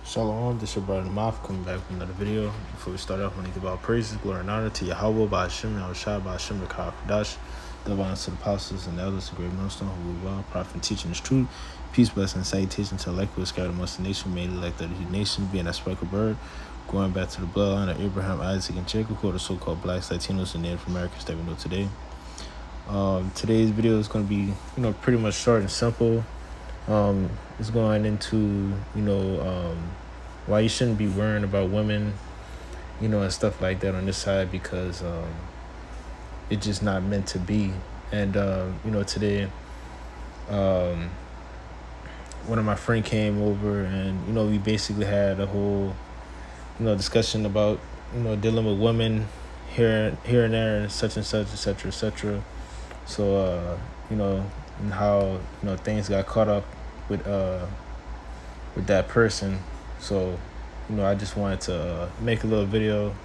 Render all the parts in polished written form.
Shalom, this is your brother Maf coming back with another video. Before we start off, I want to give all praises, glory, and honor to Yahweh, by Hashem, Yahushua, by Hashem, the Kadash, the honors to the apostles and the elders, the great millstone, who we well, prophet, and teaching is truth. Peace, blessing, and salutation to elect who is scattered amongst the nation, made elect of the nation, being that speckled bird, going back to the bloodline of Abraham, Isaac, and Jacob, who are the so-called blacks, Latinos, and Native Americans that we know today. Today's video is going to be, pretty much short and simple. It's going into, why you shouldn't be worrying about women, and stuff like that on this side, because it's just not meant to be. And, today, one of my friend came over and, we basically had a whole, discussion about, dealing with women here and there and such, et cetera, et cetera. So, and how, things got caught up with that person. So, I just wanted to make a little video,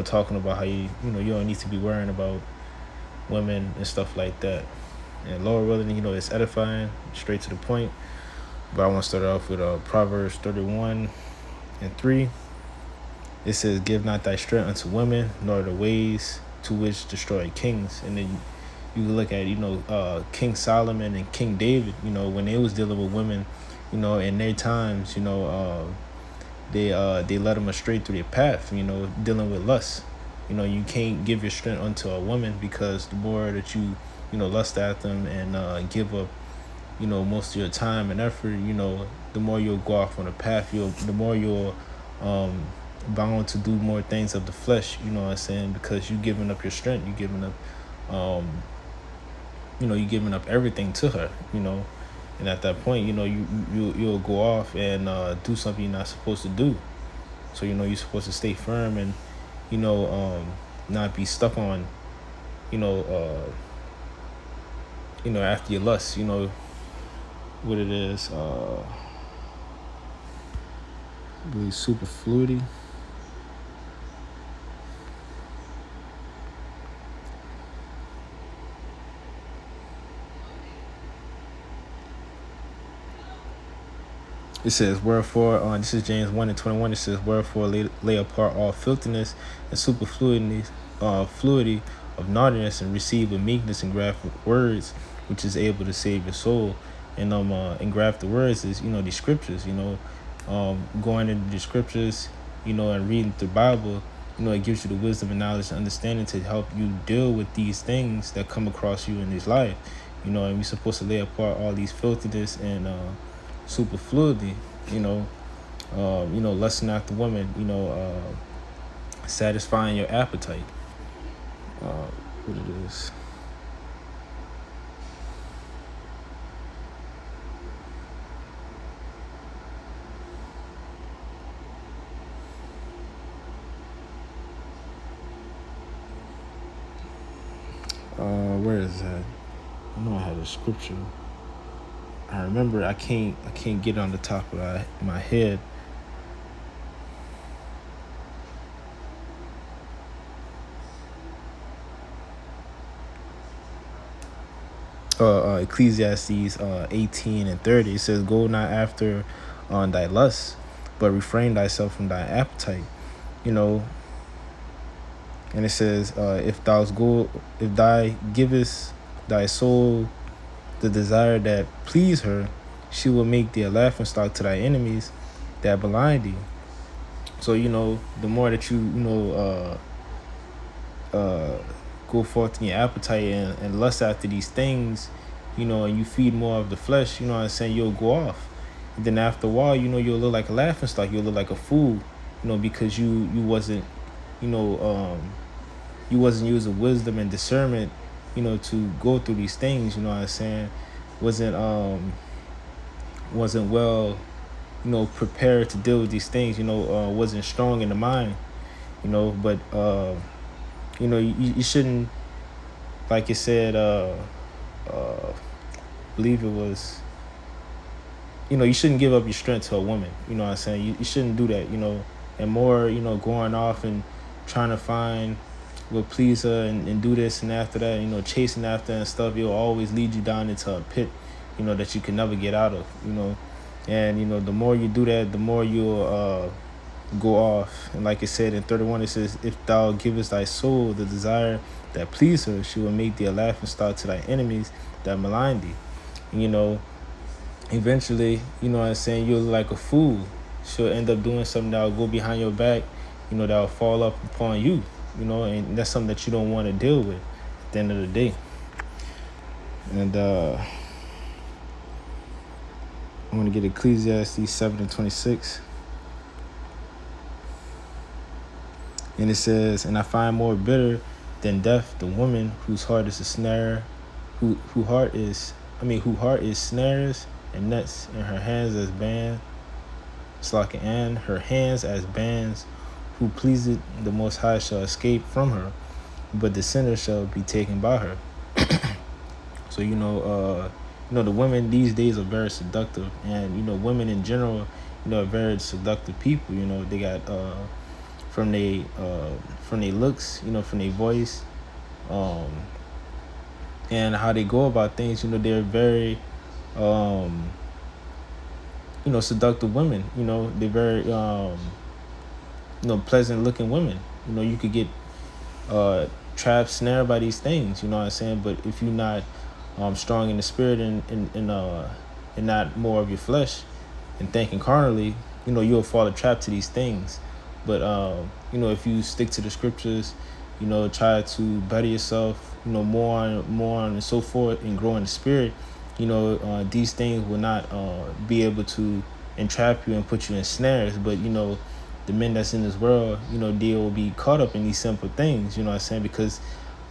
talking about how you don't need to be worrying about women and stuff like that. And Lord willing, it's edifying, straight to the point. But I want to start off with Proverbs 31:3. It says, "Give not thy strength unto women, nor the ways to which destroy kings." And then you look at, King Solomon and King David, when they was dealing with women, in their times, they led them astray through their path, dealing with lust. You can't give your strength unto a woman, because the more that you, lust at them and give up, most of your time and effort, the more you'll go off on a path, the more you'll bound to do more things of the flesh, because you're giving up your strength, you're giving up you're giving up everything to her, and at that point, you'll go off and do something you're not supposed to do. So, you're supposed to stay firm and, not be stuck on, after your lust, what it is, I believe superfluity. It says, wherefore, this is James 1:21. It says, wherefore lay apart all filthiness and superfluity, fluidity of naughtiness, and receive with meekness and graft words, which is able to save your soul. And engraft the words is, the scriptures, going into the scriptures, and reading the Bible, it gives you the wisdom and knowledge and understanding to help you deal with these things that come across you in this life, and we're supposed to lay apart all these filthiness and superfluity, lusting after women, satisfying your appetite. What it is. Where is that? I know I had a scripture. I remember I can't get it on the top of my head. Ecclesiastes 18:30. It says, "Go not after thy lusts, but refrain thyself from thy appetite." And it says, if thou givest thy soul the desire that please her, she will make thee a laughing stock to thy enemies that belie thee. So, the more that you, go forth in your appetite and lust after these things, and you feed more of the flesh, you'll go off. And then after a while, you'll look like a laughing stock, you'll look like a fool, because you wasn't, you wasn't using wisdom and discernment, to go through these things, wasn't well, prepared to deal with these things, wasn't strong in the mind, but, you shouldn't, like it said, believe it was, you shouldn't give up your strength to a woman, you shouldn't do that, and more, going off and trying to find what please her and do this and after that, chasing after and stuff, it'll always lead you down into a pit, that you can never get out of, And the more you do that, the more you'll go off. And like it said in 31, it says, "If thou givest thy soul the desire that please her, she will make thee a laughing stock to thy enemies that malign thee." And, eventually, what I'm saying, you're like a fool. She'll end up doing something that will go behind your back, that will fall up upon you, and that's something that you don't want to deal with at the end of the day. And I'm going to get Ecclesiastes 7:26. And it says, "And I find more bitter than death the woman whose heart is a snare, who heart is snares and nets, and her hands as bands, and her hands as bands, who pleaseth the Most High shall escape from her, but the sinner shall be taken by her." So the women these days are very seductive, and women in general, are very seductive people. They got from their looks, from their voice, and how they go about things. They're very seductive women. They're very pleasant looking women. You could get trapped, snared by these things. You know what I'm saying? But if you're not strong in the spirit and not more of your flesh and thinking carnally, you'll fall a trap to these things. But if you stick to the scriptures, try to better yourself, more on and so forth, and grow in the spirit, these things will not be able to entrap you and put you in snares. But the men that's in this world, they will be caught up in these simple things. You know what I'm saying? Because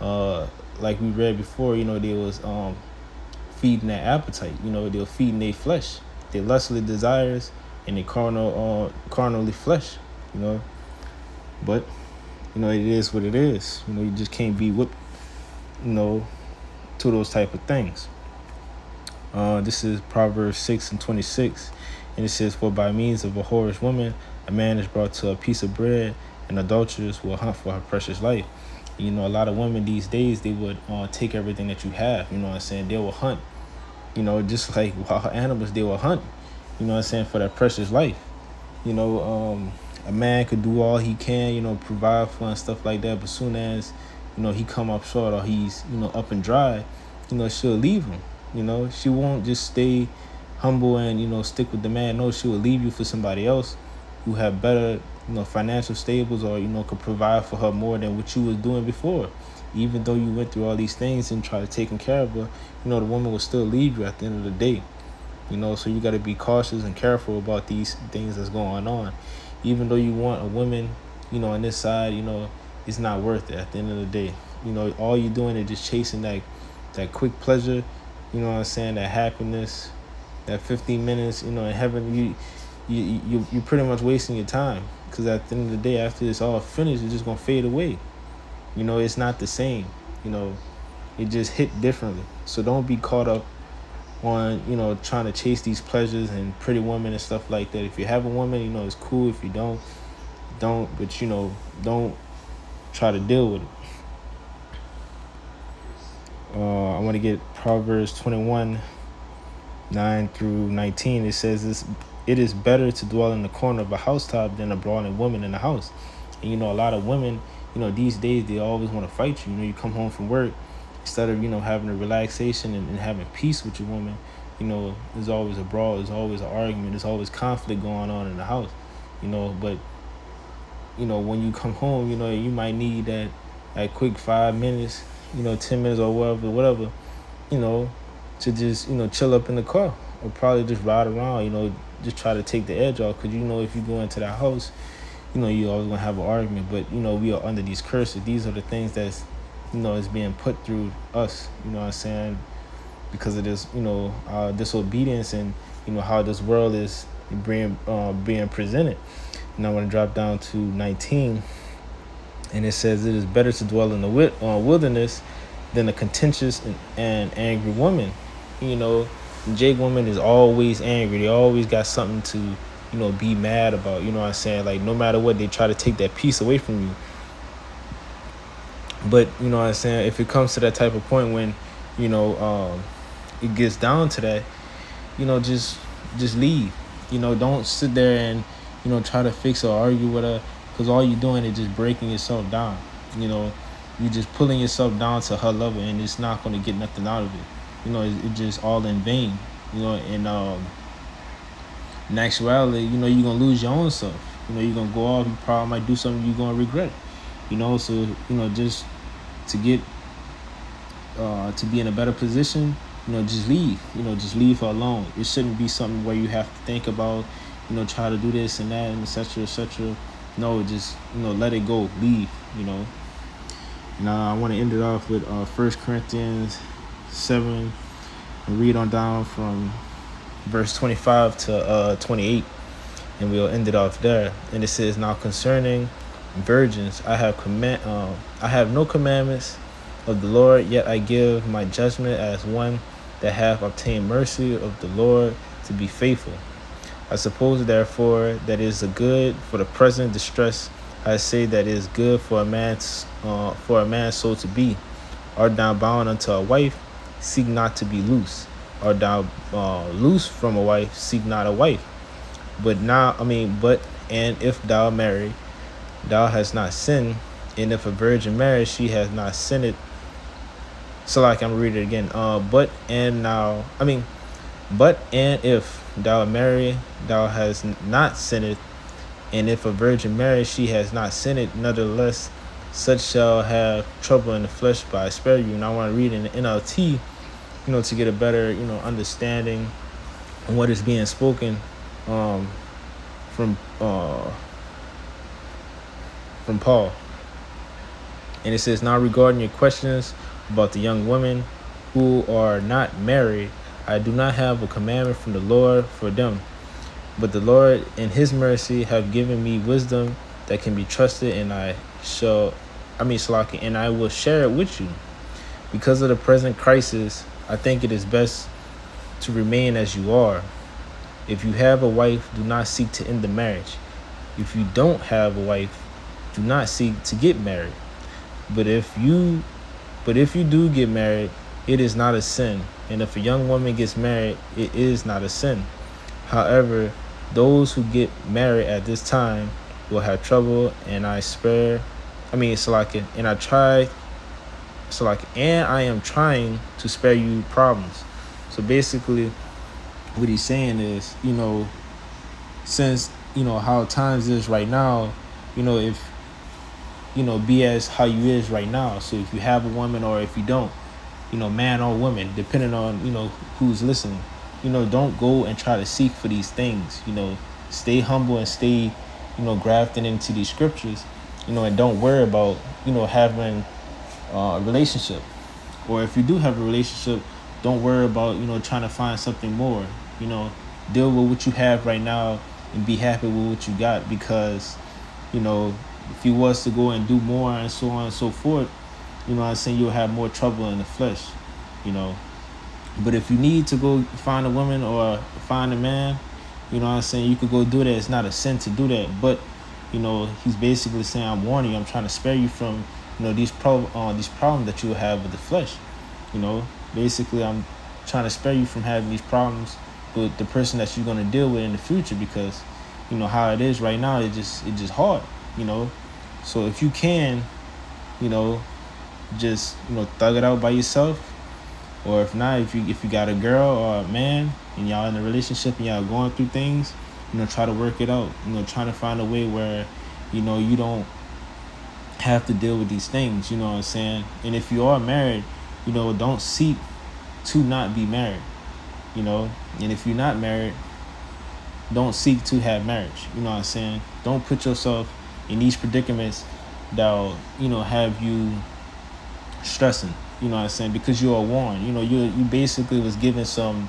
like we read before, they was feeding that appetite. They're feeding their flesh, their lustly desires, and their carnally flesh. But it is what it is. You just can't be whipped, to those type of things. This is Proverbs 6:26, and it says, "For by means of a whorish woman, a man is brought to a piece of bread, and adulterers will hunt for her precious life." A lot of women these days, they would take everything that you have. You know what I'm saying? They will hunt. Just like wild animals, they will hunt. For that precious life. A man could do all he can, provide for and stuff like that. But soon as, he come up short, or he's, up and dry, she'll leave him. She won't just stay humble and, stick with the man. No, she will leave you for somebody else who have better, financial stables, or, could provide for her more than what you was doing before. Even though you went through all these things and tried to take care of her, the woman will still leave you at the end of the day. So you got to be cautious and careful about these things that's going on. Even though you want a woman, on this side, it's not worth it at the end of the day. All you're doing is just chasing that quick pleasure, that happiness, that 15 minutes, in heaven. You're pretty much wasting your time, because at the end of the day, after it's all finished, it's just going to fade away. It's not the same. It just hit differently. So don't be caught up on, trying to chase these pleasures and pretty women and stuff like that. If you have a woman, it's cool. If you don't. But, don't try to deal with it. I want to get Proverbs 21:9-19. It says this: "It is better to dwell in the corner of a housetop than a brawling woman in the house." And, a lot of women, these days, they always want to fight you. You come home from work, instead of, having a relaxation and having peace with your woman, there's always a brawl, there's always an argument, there's always conflict going on in the house, but, when you come home, you might need that quick 5 minutes, 10 minutes or whatever, to just, chill up in the car, or probably just ride around, just try to take the edge off. Because, if you go into that house, you always going to have an argument. But, we are under these curses. These are the things that's, is being put through us, what I'm saying, because of this, our disobedience, and, how this world is being presented. And I want to drop down to 19, and it says, "It is better to dwell in the wilderness than a contentious and angry woman." Jake woman is always angry. They always got something to, be mad about. What I'm saying? Like, no matter what, they try to take that peace away from you. But, what I'm saying, if it comes to that type of point when, it gets down to that, just leave. Don't sit there and try to fix or argue with her, because all you're doing is just breaking yourself down. You're just pulling yourself down to her level, and it's not going to get nothing out of it. It's just all in vain. And in actuality, you're gonna lose your own self. You're gonna go off. You probably might do something you're gonna regret. So just to get to be in a better position, just leave. Just leave her alone. It shouldn't be something where you have to think about, try to do this and that and etc. etc. No, just let it go. Leave. Now I want to end it off with 1 Corinthians 7 and read on down from verse 25 to 28, and we'll end it off there. And it says, "Now concerning virgins, I have no commandments of the Lord, yet I give my judgment as one that hath obtained mercy of the Lord to be faithful. I suppose therefore that it is good for the present distress. I say that it is good for a man so to be. Art thou bound unto a wife? Seek not to be loose. Art thou loose from a wife? Seek not a wife. And if thou marry, thou hast not sinned. And if a virgin marry, she has not sinned." So I'm gonna read it again. But and if thou marry, thou hast not sinned. And if a virgin marry, she has not sinned. Nevertheless, such shall have trouble in the flesh, but I spare you. And I want to read in the NLT, to get a better, understanding on what is being spoken from Paul. And it says, "Now regarding your questions about the young women who are not married, I do not have a commandment from the Lord for them. But the Lord in his mercy have given me wisdom that can be trusted, and I will share it with you. Because of the present crisis, I think it is best to remain as you are. If you have a wife, do not seek to end the marriage. If you don't have a wife, do not seek to get married. But if you do get married, it is not a sin. And if a young woman gets married, it is not a sin. However, those who get married at this time will have trouble, and I am trying to spare you problems." So basically what he's saying is, since how times is right now, if be as how you is right now. So if you have a woman or if you don't, man or woman, depending on who's listening, don't go and try to seek for these things. Stay humble and stay grafting into these scriptures, and don't worry about having a relationship. Or if you do have a relationship, don't worry about trying to find something more. Deal with what you have right now and be happy with what you got, because if you was to go and do more and so on and so forth, you'll have more trouble in the flesh. But if you need to go find a woman or find a man, you could go do that. It's not a sin to do that. But he's basically saying, I'm warning you, I'm trying to spare you from these problems that you'll have with the flesh. Basically I'm trying to spare you from having these problems with the person that you're going to deal with in the future, because how it is right now, it's just hard. So if you can just thug it out by yourself, or if not, if you got a girl or a man and y'all in a relationship and y'all going through things, try to work it out. Trying to find a way where you don't have to deal with these things. And if you are married, don't seek to not be married. And if you're not married, don't seek to have marriage. Don't put yourself in these predicaments that'll have you stressing, because you are warned. You basically was given some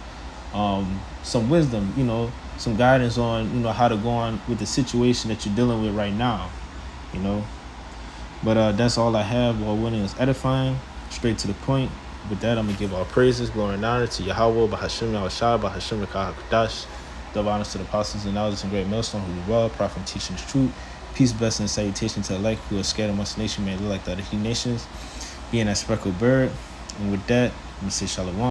wisdom, some guidance on how to go on with the situation that you're dealing with right now. But that's all I have. While winning is edifying, straight to the point. With that, I'm gonna give all praises, glory, and honor to Yahweh, Bahashim Yahushua, Bahashim Rekah, double honors to the apostles and elders and great millstone who do well, prophet and teaching the truth. Peace, blessing, and salutation to the elect who are scattered amongst the nation, may look like the other nations, being that speckled bird. And with that, let me say shalom.